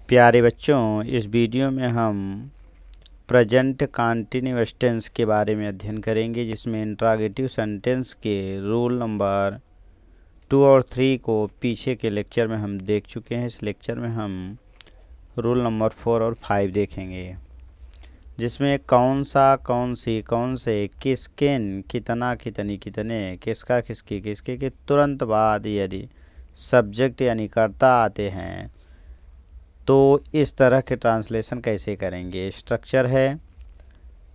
प्यारे बच्चों, इस वीडियो में हम प्रेजेंट कंटीन्यूअस टेंस के बारे में अध्ययन करेंगे, जिसमें इंट्रोगेटिव सेंटेंस के रूल नंबर 2 और 3 को पीछे के लेक्चर में हम देख चुके हैं। इस लेक्चर में हम रूल नंबर 4 और 5 देखेंगे, जिसमें कौन सा, कौन सी, कौन से, किस, किन, कितना, कितनी, कितने, किसका, किसकी, किसके के तुरंत बाद यदि सब्जेक्ट यानी कर्ता आते हैं तो इस तरह के ट्रांसलेशन कैसे करेंगे। स्ट्रक्चर है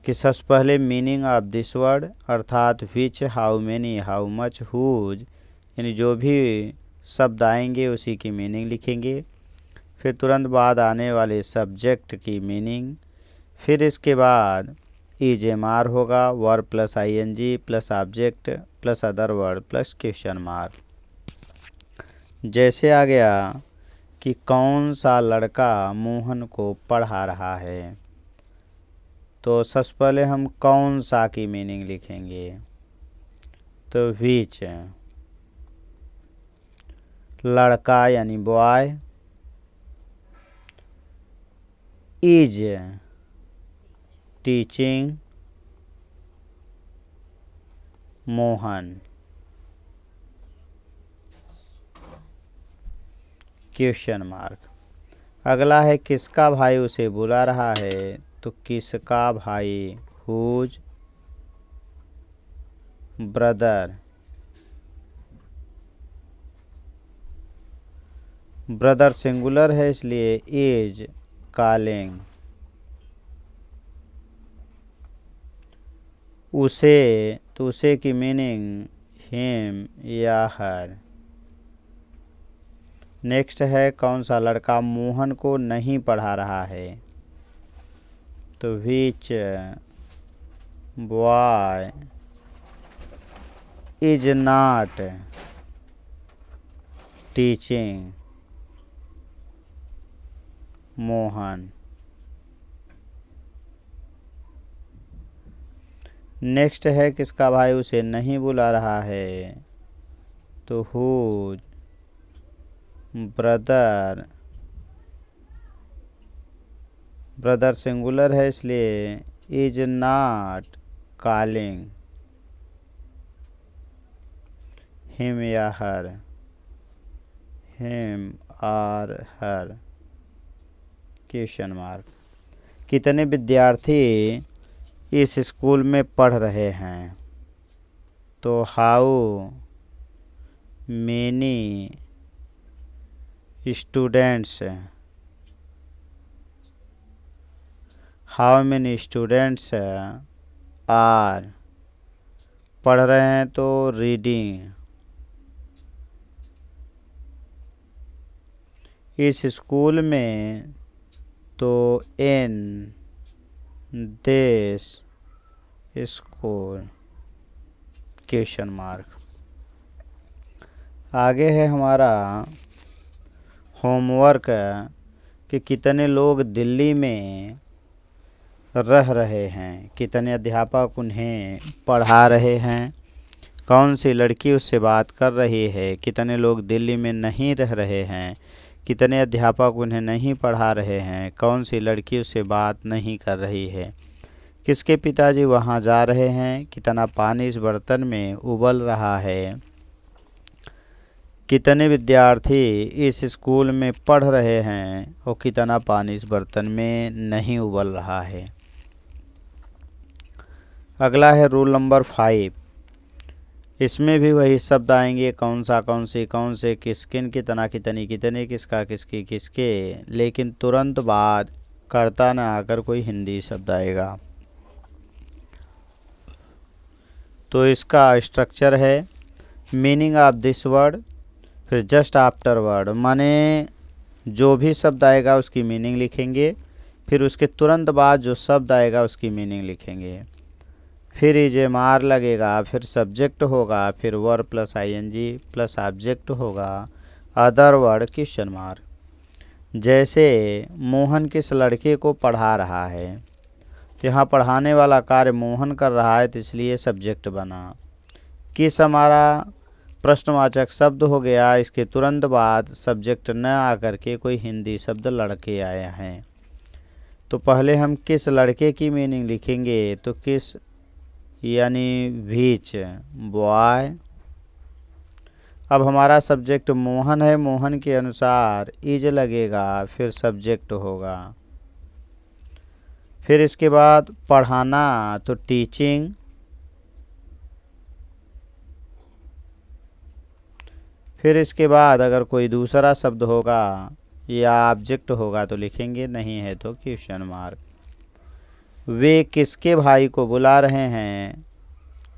कि सबसे पहले मीनिंग ऑफ दिस वर्ड अर्थात which, how many, how much, whose यानी जो भी शब्द आएंगे उसी की मीनिंग लिखेंगे। फिर तुरंत बाद आने वाले सब्जेक्ट की मीनिंग। फिर इसके बाद इज एम आर होगा, verb plus ING plus object plus other word plus question mark. जैसे आ गया कि कौन सा लड़का मोहन को पढ़ा रहा है, तो सबसे पहले हम कौन सा की मीनिंग लिखेंगे, तो विच, लड़का यानी boy, is teaching Mohan, question mark. अगला है किसका भाई उसे बुला रहा है, तो किसका भाई, हुज ब्रदर, ब्रदर सिंगुलर है इसलिए इज कॉलिंग, उसे, तो उसे की मीनिंग हिम या हर। नेक्स्ट है कौन सा लड़का मोहन को नहीं पढ़ा रहा है, तो which boy is not teaching Mohan. Next है किसका भाई उसे नहीं बुला रहा है, तो हुज ब्रदर, ब्रदर सिंगुलर है इसलिए इज नॉट कॉलिंग हिम या हर, हिम और हर, क्वेश्चन मार्क। कितने विद्यार्थी इस स्कूल में पढ़ रहे हैं, तो how many students, how many students are, पढ़ रहे हैं तो रीडिंग, इस स्कूल में, तो in this school, question mark. आगे है हमारा होमवर्क कि कितने लोग दिल्ली में रह रहे हैं, कितने अध्यापक उन्हें पढ़ा रहे हैं, कौन सी लड़की उससे बात कर रही है, कितने लोग दिल्ली में नहीं रह रहे हैं, कितने अध्यापक उन्हें नहीं पढ़ा रहे हैं, कौन सी लड़की उससे बात नहीं कर रही है, किसके पिताजी वहां जा रहे हैं, कितना पानी इस बर्तन में उबल रहा है, कितने विद्यार्थी इस स्कूल में पढ़ रहे हैं और कितना पानी इस बर्तन में नहीं उबल रहा है। अगला है रूल नंबर 5। इसमें भी वही शब्द आएंगे, कौन सा, कौन सी, कौन से, किस, किन, कितना, कितनी, कितने, किसका, किसकी, किसके, लेकिन तुरंत बाद कर्ता न आकर कोई हिंदी शब्द आएगा। तो इसका स्ट्रक्चर है मीनिंग ऑफ दिस वर्ड, फिर जस्ट आफ्टर वर्ड, माने जो भी शब्द आएगा उसकी मीनिंग लिखेंगे, फिर उसके तुरंत बाद जो शब्द आएगा उसकी मीनिंग लिखेंगे, फिर इज एम आर लगेगा, फिर सब्जेक्ट होगा, फिर verb plus ING plus object होगा, अदर वर्ड क्वेश्चन मार्क। जैसे मोहन किस लड़के को पढ़ा रहा है, तो यहाँ पढ़ाने वाला कार्य मोहन कर रहा है तो इसलिए सब्जेक्ट बना। किस हमारा प्रश्नवाचक शब्द हो गया, इसके तुरंत बाद सब्जेक्ट न आकर के कोई हिंदी शब्द लड़के आया है। तो पहले हम किस लड़के की मीनिंग लिखेंगे, तो किस यानी व्हिच बॉय। अब हमारा सब्जेक्ट मोहन है, मोहन के अनुसार इज लगेगा, फिर सब्जेक्ट होगा। फिर इसके बाद पढ़ाना तो टीचिंग। फिर इसके बाद अगर कोई दूसरा शब्द होगा या ऑब्जेक्ट होगा तो लिखेंगे, नहीं है तो क्वेश्चन मार्क। वे किसके भाई को बुला रहे हैं,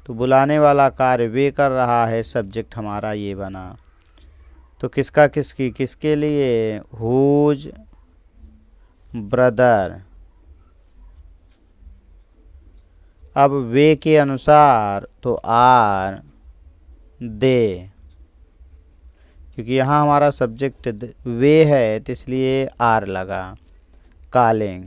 तो बुलाने वाला कार्य वे कर रहा है, सब्जेक्ट हमारा ये बना। तो किसका किसकी किसके लिए, हुज ब्रदर। अब वे के अनुसार तो आर दे, क्योंकि यहाँ हमारा सब्जेक्ट वे है तो इसलिए आर लगा। कॉलिंग।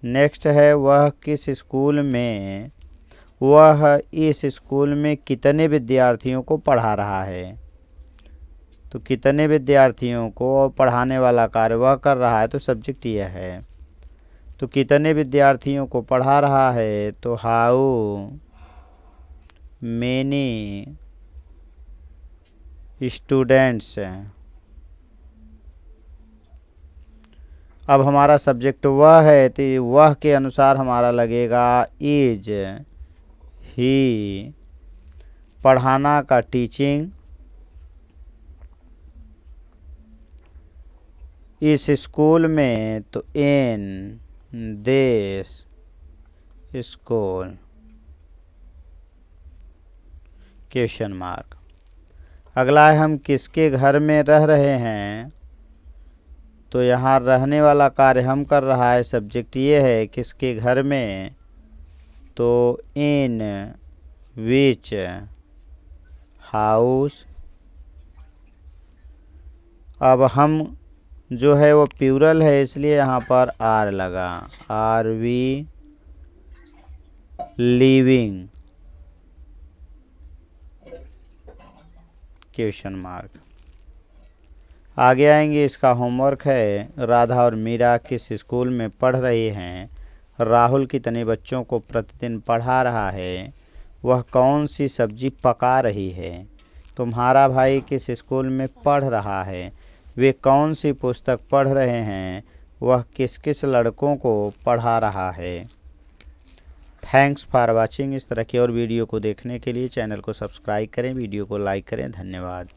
नेक्स्ट है वह किस स्कूल में, वह इस स्कूल में कितने विद्यार्थियों को पढ़ा रहा है। तो कितने विद्यार्थियों को पढ़ाने वाला कार्य वह कर रहा है, तो सब्जेक्ट यह है। तो कितने विद्यार्थियों को पढ़ा रहा है, तो हाउ मेनी स्टूडेंट्स। अब हमारा सब्जेक्ट वह है तो वह के अनुसार हमारा लगेगा इज ही। पढ़ाना का टीचिंग। इस स्कूल में तो in this school question mark. अगला है हम किसके घर में रह रहे हैं, तो यहाँ रहने वाला कार्य हम कर रहा है, सब्जेक्ट ये है किसके घर में, तो इन विच हाउस। अब हम जो है वो प्लूरल है इसलिए यहाँ पर आर लगा, are we living question mark. आगे आएंगे, इसका होमवर्क है राधा और मीरा किस स्कूल में पढ़ रही हैं, राहुल कितने बच्चों को प्रतिदिन पढ़ा रहा है, वह कौन सी सब्जी पका रही है, तुम्हारा भाई किस स्कूल में पढ़ रहा है, वे कौन सी पुस्तक पढ़ रहे हैं, वह किस किस लड़कों को पढ़ा रहा है। Thanks for watching. इस तरह की और वीडियो को देखने के लिए चैनल को सब्सक्राइब करें, वीडियो को लाइक करें। धन्यवाद।